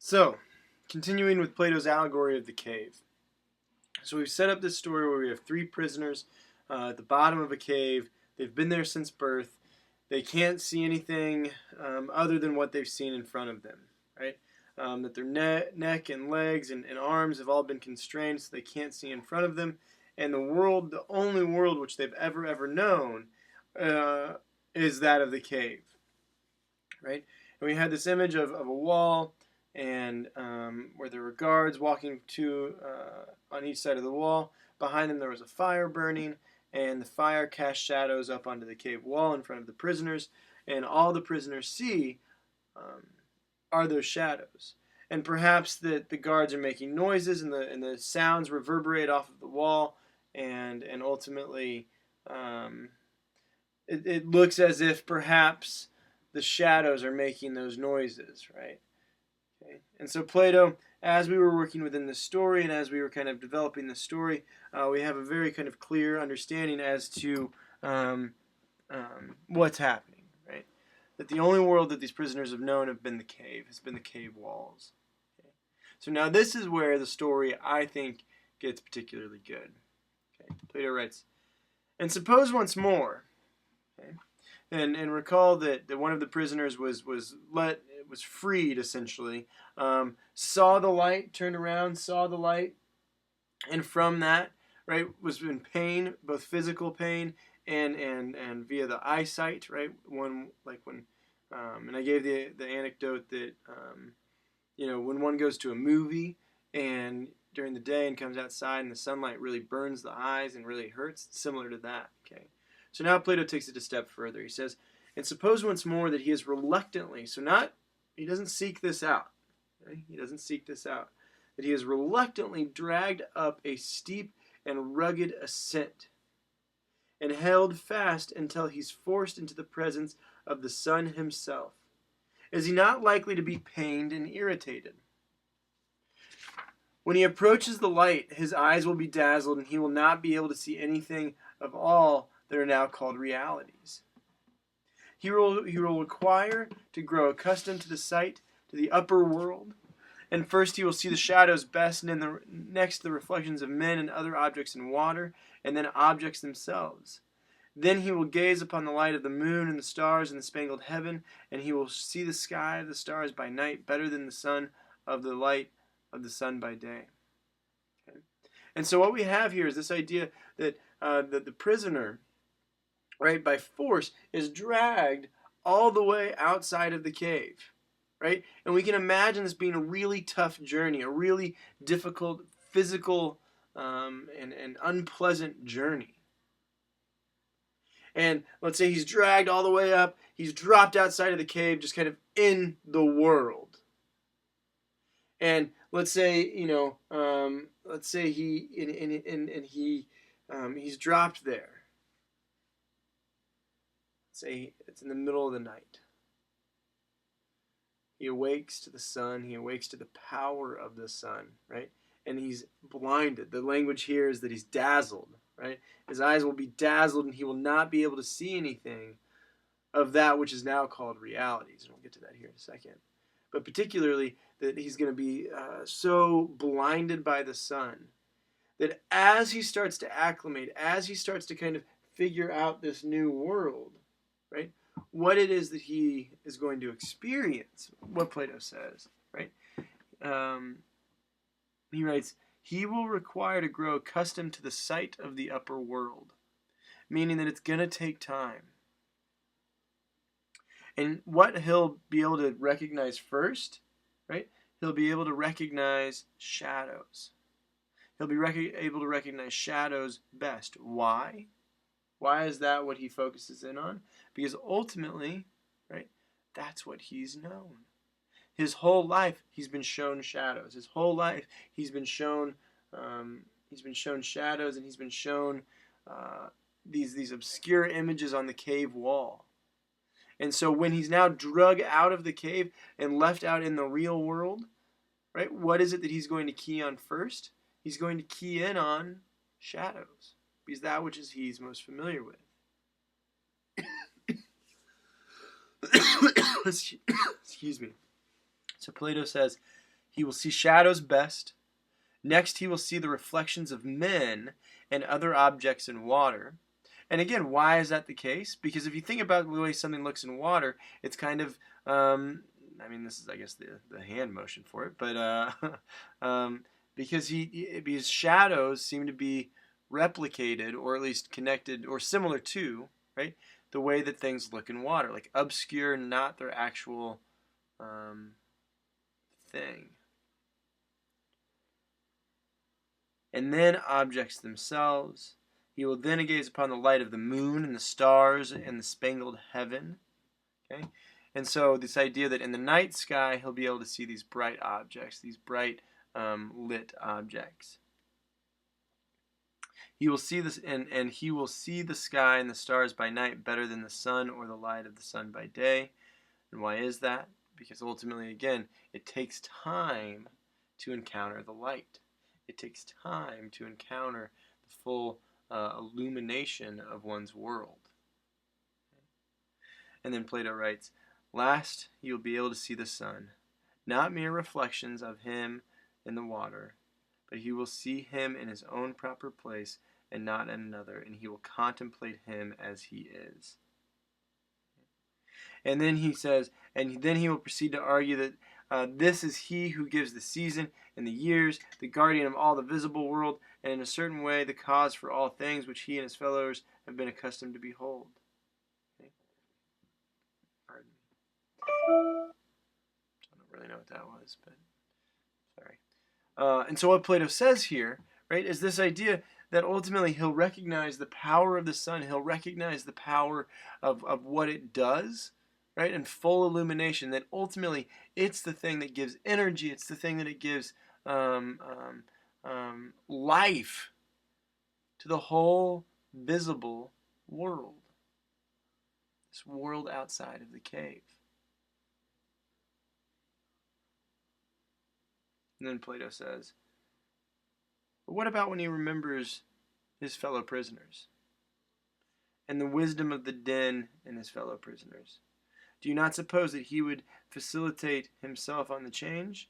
So, continuing with Plato's allegory of the cave. So we've set up this story where we have three prisoners at the bottom of a cave. They've been there since birth. They can't see anything other than what they've seen in front of them, right? That their neck and legs and arms have all been constrained so they can't see in front of them. And the world, the only world which they've ever known, is that of the cave, right? And we had this image of a wall, and where there were guards walking on each side of the wall. Behind them there was a fire burning, and the fire cast shadows up onto the cave wall in front of the prisoners, and all the prisoners see are those shadows. And perhaps the guards are making noises, and the sounds reverberate off of the wall, and ultimately it looks as if perhaps the shadows are making those noises, right? Okay. And so Plato, as we were working within the story and as we were kind of developing the story, we have a very kind of clear understanding as to what's happening, right? That the only world that these prisoners have known has been the cave walls. Okay. So now this is where the story, I think, gets particularly good. Okay. Plato writes, "And suppose once more," okay, and recall that one of the prisoners was freed, essentially, saw the light, turned around, saw the light, and from that, right, was in pain, both physical pain and via the eyesight, right? One, like when, and I gave the anecdote that, when one goes to a movie and during the day and comes outside and the sunlight really burns the eyes and really hurts, it's similar to that, okay? So now Plato takes it a step further. He says, "And suppose once more that he is reluctantly," he doesn't seek this out. Okay? He doesn't seek this out. That he is reluctantly dragged up a steep and rugged ascent and held fast until he's forced into the presence of the sun himself. Is he not likely to be pained and irritated? When he approaches the light, his eyes will be dazzled and he will not be able to see anything of all that are now called realities. He will require to grow accustomed to the sight, to the upper world, and first he will see the shadows best, and next the reflections of men and other objects in water, and then objects themselves. Then he will gaze upon the light of the moon and the stars and the spangled heaven, and he will see the sky of the stars by night better than the light of the sun by day. Okay? And so what we have here is this idea that the prisoner, right, by force, is dragged all the way outside of the cave, right? And we can imagine this being a really tough journey, a really difficult physical and unpleasant journey. And let's say he's dragged all the way up, he's dropped outside of the cave, just kind of in the world. And let's say, he's dropped there. Say it's in the middle of the night. He awakes to the sun. He awakes to the power of the sun, right? And he's blinded. The language here is that he's dazzled, right? His eyes will be dazzled and he will not be able to see anything of that which is now called realities. And we'll get to that here in a second. But particularly that he's going to be so blinded by the sun that as he starts to acclimate, as he starts to kind of figure out this new world, right, what it is that he is going to experience, what Plato says, right? He writes, "He will require to grow accustomed to the sight of the upper world," meaning that it's going to take time. And what he'll be able to recognize first, right? He'll be able to recognize shadows. He'll be able to recognize shadows best. Why? Why is that what he focuses in on? Because ultimately, right, that's what he's known. His whole life, he's been shown shadows. His whole life, he's been shown shadows, and he's been shown these obscure images on the cave wall. And so when he's now drug out of the cave and left out in the real world, right, what is it that he's going to key on first? He's going to key in on shadows, because that which is he's most familiar with. Excuse me. So Plato says, He will see shadows best. Next, he will see the reflections of men and other objects in water. And again, why is that the case? Because if you think about the way something looks in water, it's kind of, this is, I guess, the hand motion for it, but because because shadows seem to be replicated, or at least connected, or similar to, right, the way that things look in water, like obscure, not their actual thing. And then objects themselves. He will then gaze upon the light of the moon and the stars and the spangled heaven. Okay? And so this idea that in the night sky he'll be able to see these bright objects, these bright lit objects. He will see this, and he will see the sky and the stars by night better than the sun or the light of the sun by day. And why is that? Because ultimately, again, it takes time to encounter the light. It takes time to encounter the full illumination of one's world. And then Plato writes, last, you'll be able to see the sun, not mere reflections of him in the water, but he will see him in his own proper place and not in another, and he will contemplate him as he is. And then he says, and then he will proceed to argue that this is he who gives the season and the years, the guardian of all the visible world, and in a certain way the cause for all things which he and his fellows have been accustomed to behold. Okay. Pardon me. I don't really know what that was, but sorry. And so what Plato says here, right, is this idea that ultimately he'll recognize the power of the sun, he'll recognize the power of what it does, right, and full illumination, that ultimately it's the thing that gives energy, it's the thing that it gives life to the whole visible world, this world outside of the cave. And then Plato says, but what about when he remembers his fellow prisoners and the wisdom of the den and his fellow prisoners? Do you not suppose that he would facilitate himself on the change?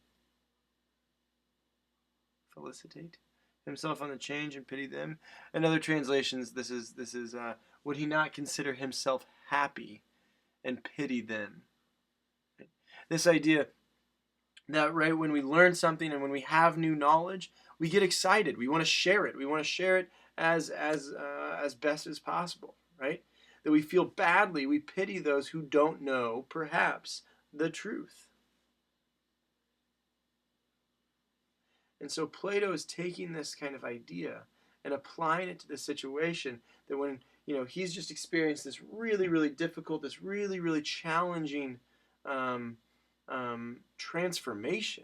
Felicitate himself on the change and pity them? In other translations, this is would he not consider himself happy and pity them? Right? This idea that, right, when we learn something and when we have new knowledge, we get excited. We want to share it. We want to share it as best as possible, right? That we feel badly, we pity those who don't know, perhaps, the truth. And so Plato is taking this kind of idea and applying it to the situation that when, he's just experienced this really, really difficult, this really, really challenging transformation.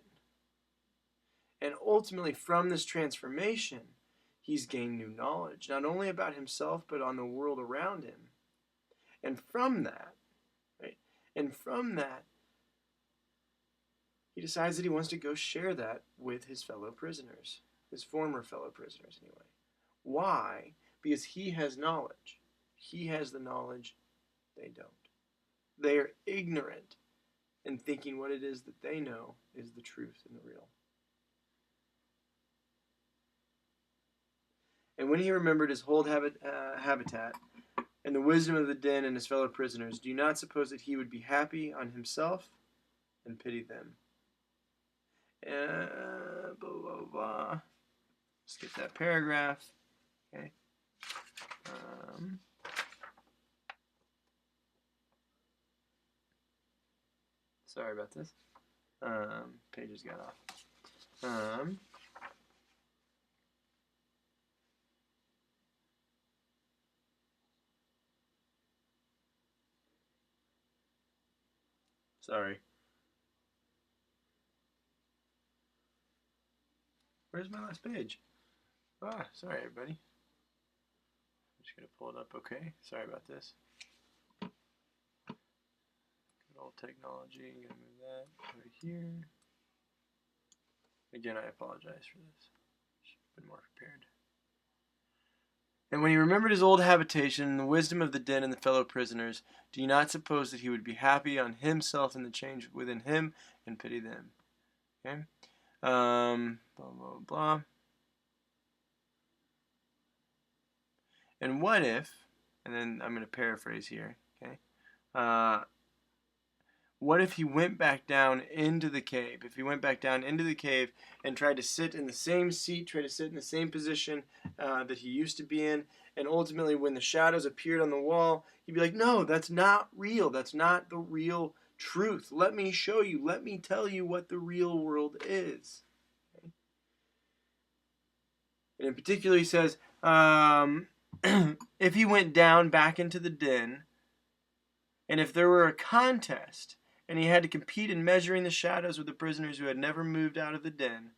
And ultimately, from this transformation, he's gained new knowledge, not only about himself, but on the world around him. And from that, right? He decides that he wants to go share that with his fellow prisoners, his former fellow prisoners anyway. Why? Because he has knowledge. He has the knowledge they don't. They are ignorant in thinking what it is that they know is the truth and the real. And when he remembered his whole habitat, and the wisdom of the den and his fellow prisoners, do you not suppose that he would be happy on himself and pity them? Blah, blah, blah. Skip that paragraph. Okay. Sorry about this. Pages got off. Sorry. Where's my last page? Sorry everybody. I'm just going to pull it up, okay? Sorry about this. Good old technology. I'm going to move that over here. Again, I apologize for this. Should have been more prepared. And when he remembered his old habitation and the wisdom of the den and the fellow prisoners, do you not suppose that he would be happy on himself and the change within him and pity them? Okay? Blah, blah, blah. And what if, and then I'm going to paraphrase here, okay? What if he went back down into the cave? If he went back down into the cave and tried to sit in the same seat, tried to sit in the same position that he used to be in, and ultimately when the shadows appeared on the wall, he'd be like, no, that's not real. That's not the real truth. Let me show you. Let me tell you what the real world is. Okay? And in particular, he says, if he went down back into the den, and if there were a contest, and he had to compete in measuring the shadows with the prisoners who had never moved out of the den,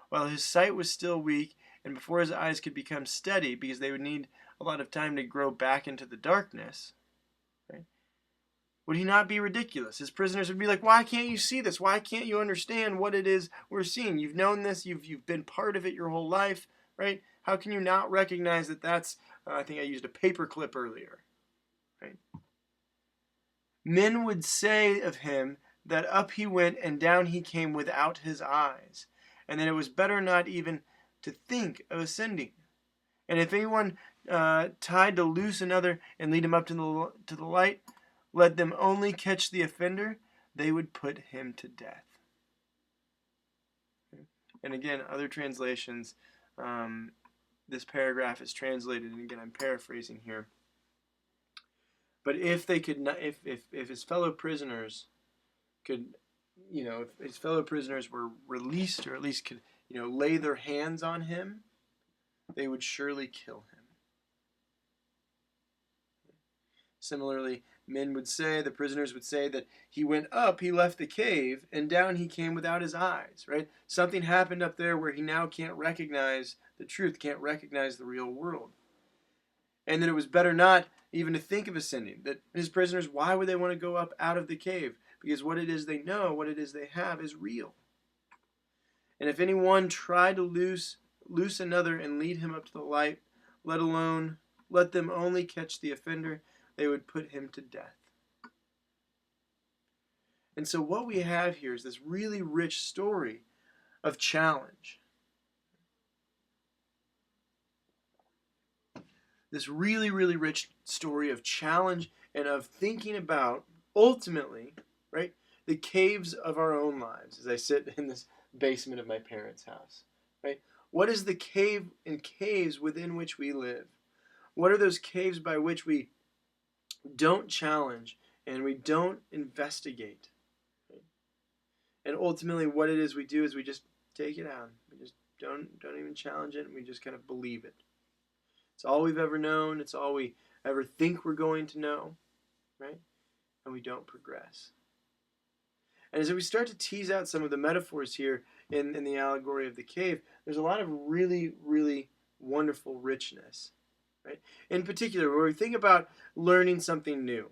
while his sight was still weak, and before his eyes could become steady, because they would need a lot of time to grow back into the darkness, right? Would he not be ridiculous? His prisoners would be like, why can't you see this? Why can't you understand what it is we're seeing? You've known this, you've been part of it your whole life, right? How can you not recognize that that's, I think I used a paper clip earlier, right? Men would say of him that up he went and down he came without his eyes, and that it was better not even to think of ascending. And if anyone tried to loose another and lead him up to the light, let them only catch the offender, they would put him to death. And again, other translations, this paragraph is translated, and again, I'm paraphrasing here. But if they could not, if his fellow prisoners could, if his fellow prisoners were released, or at least could, lay their hands on him, they would surely kill him. Similarly, the prisoners would say that he went up, he left the cave, and down he came without his eyes, right? Something happened up there where he now can't recognize the truth, can't recognize the real world. And that it was better not even to think of ascending. That his prisoners, why would they want to go up out of the cave? Because what it is they know, what it is they have is real. And if anyone tried to loose another and lead him up to the light, let them only catch the offender, they would put him to death. And so what we have here is this really rich story of challenge. This really, really rich story of challenge and of thinking about, ultimately, right, the caves of our own lives as I sit in this basement of my parents' house, right? What is the cave and caves within which we live? What are those caves by which we don't challenge and we don't investigate? Right? And ultimately what it is we do is we just take it on. We just don't even challenge it, and we just kind of believe it. It's all we've ever known. It's all we ever think we're going to know, right? And we don't progress. And as we start to tease out some of the metaphors here in the allegory of the cave, there's a lot of really, really wonderful richness, right? In particular, when we think about learning something new,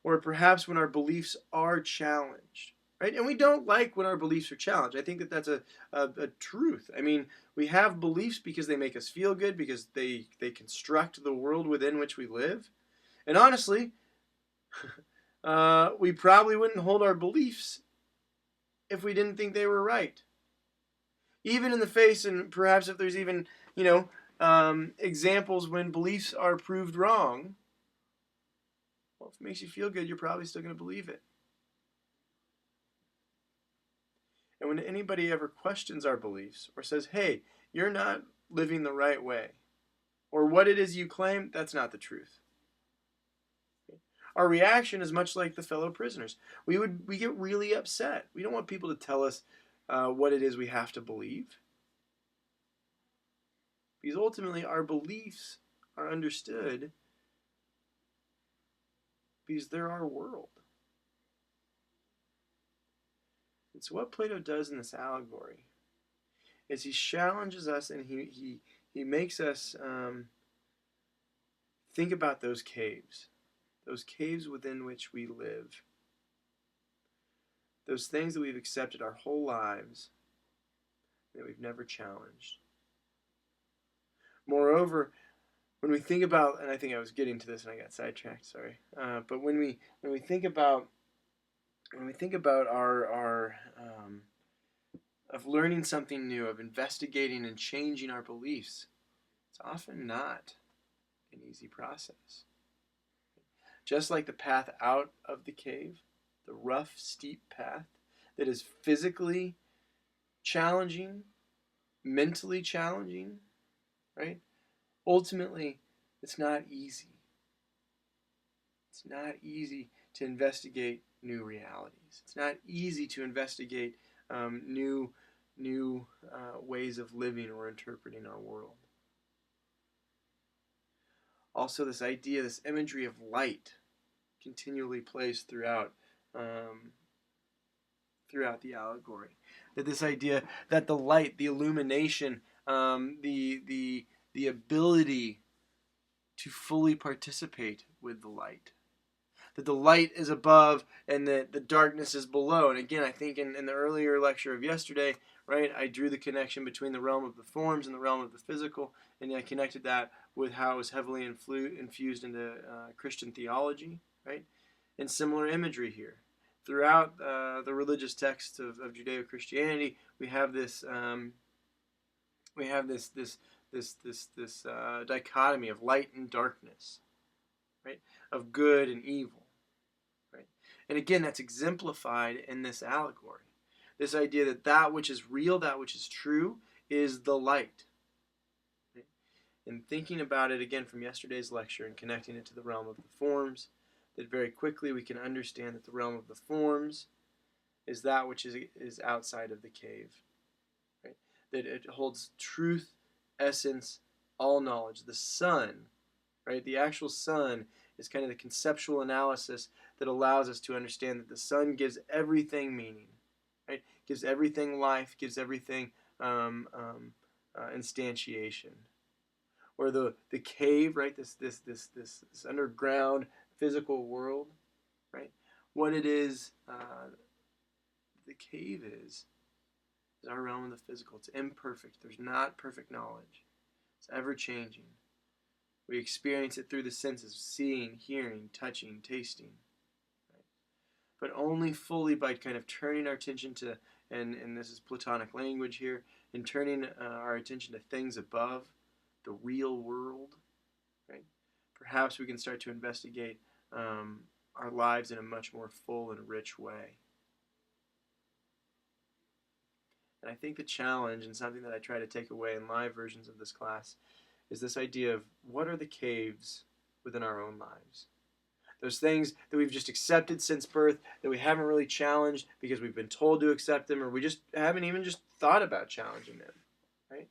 or perhaps when our beliefs are challenged, right? And we don't like when our beliefs are challenged. I think that that's a truth. I mean, we have beliefs because they make us feel good, because they construct the world within which we live. And honestly, we probably wouldn't hold our beliefs if we didn't think they were right. Even in the face, and perhaps if there's even, examples when beliefs are proved wrong, well, if it makes you feel good, you're probably still going to believe it. And when anybody ever questions our beliefs or says, hey, you're not living the right way, or what it is you claim, that's not the truth. Our reaction is much like the fellow prisoners. We get really upset. We don't want people to tell us what it is we have to believe. Because ultimately our beliefs are understood because they're our world. And so what Plato does in this allegory is he challenges us, and he makes us think about those caves within which we live, those things that we've accepted our whole lives that we've never challenged. Moreover, when we think about, and I think I was getting to this and I got sidetracked, sorry, but when we think about of learning something new, of investigating and changing our beliefs, it's often not an easy process. Just like the path out of the cave, the rough, steep path that is physically challenging, mentally challenging, right? Ultimately, it's not easy. It's not easy to investigate new realities. It's not easy to investigate new ways of living or interpreting our world. Also, this idea, this imagery of light continually plays throughout the allegory. That this idea that the light, the illumination, the ability to fully participate with the light. That the light is above and that the darkness is below. And again, I think in the earlier lecture of yesterday, right, I drew the connection between the realm of the forms and the realm of the physical, and I connected that with how it was heavily infused into Christian theology, right? And similar imagery here. Throughout the religious texts of Judeo-Christianity, we have this dichotomy of light and darkness, right? Of good and evil, right? And again, that's exemplified in this allegory. This idea that that which is real, that which is true, is the light. Right? And thinking about it again from yesterday's lecture and connecting it to the realm of the forms, that very quickly we can understand that the realm of the forms is that which is outside of the cave. Right? That it holds truth, essence, all knowledge. The sun, right? The actual sun is kind of the conceptual analysis that allows us to understand that the sun gives everything meaning, right? Gives everything life, gives everything instantiation. Or the cave, right? This underground physical world, right? What it is, the cave is our realm of the physical. It's imperfect. There's not perfect knowledge. It's ever changing. We experience it through the senses, seeing, hearing, touching, tasting. Right? But only fully by kind of turning our attention to, and this is Platonic language here, and turning our attention to things above, the real world. Right? Perhaps we can start to investigate our lives in a much more full and rich way. And I think the challenge, and something that I try to take away in live versions of this class, is this idea of what are the caves within our own lives? Those things that we've just accepted since birth, that we haven't really challenged because we've been told to accept them, or we just haven't even just thought about challenging them, right?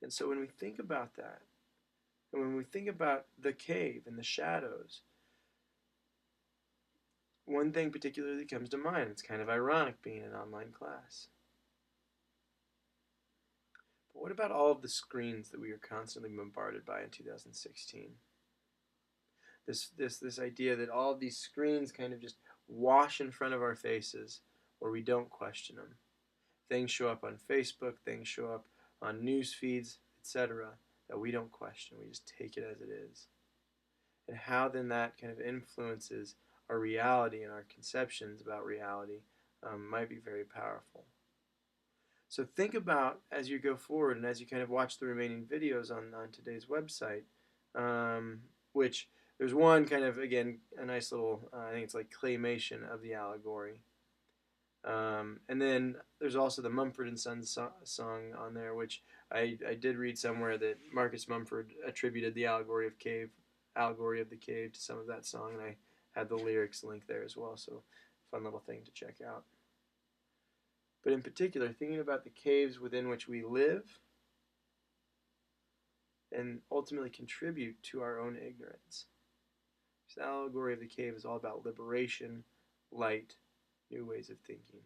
And so when we think about that, and when we think about the cave and the shadows, one thing particularly comes to mind. It's kind of ironic being an online class. But what about all of the screens that we are constantly bombarded by in 2016? This idea that all of these screens kind of just wash in front of our faces, or we don't question them. Things show up on Facebook, things show up on news feeds, etc., that we don't question. We just take it as it is. And how then that kind of influences our reality and our conceptions about reality might be very powerful. So think about, as you go forward and as you kind of watch the remaining videos on today's website, which there's one kind of, again, a nice little, I think it's like claymation of the allegory. And then there's also the Mumford & Sons song on there, which I did read somewhere that Marcus Mumford attributed the allegory of the cave to some of that song, and I had the lyrics link there as well, so fun little thing to check out. But in particular, thinking about the caves within which we live and ultimately contribute to our own ignorance. The allegory of the cave is all about liberation, light, new ways of thinking.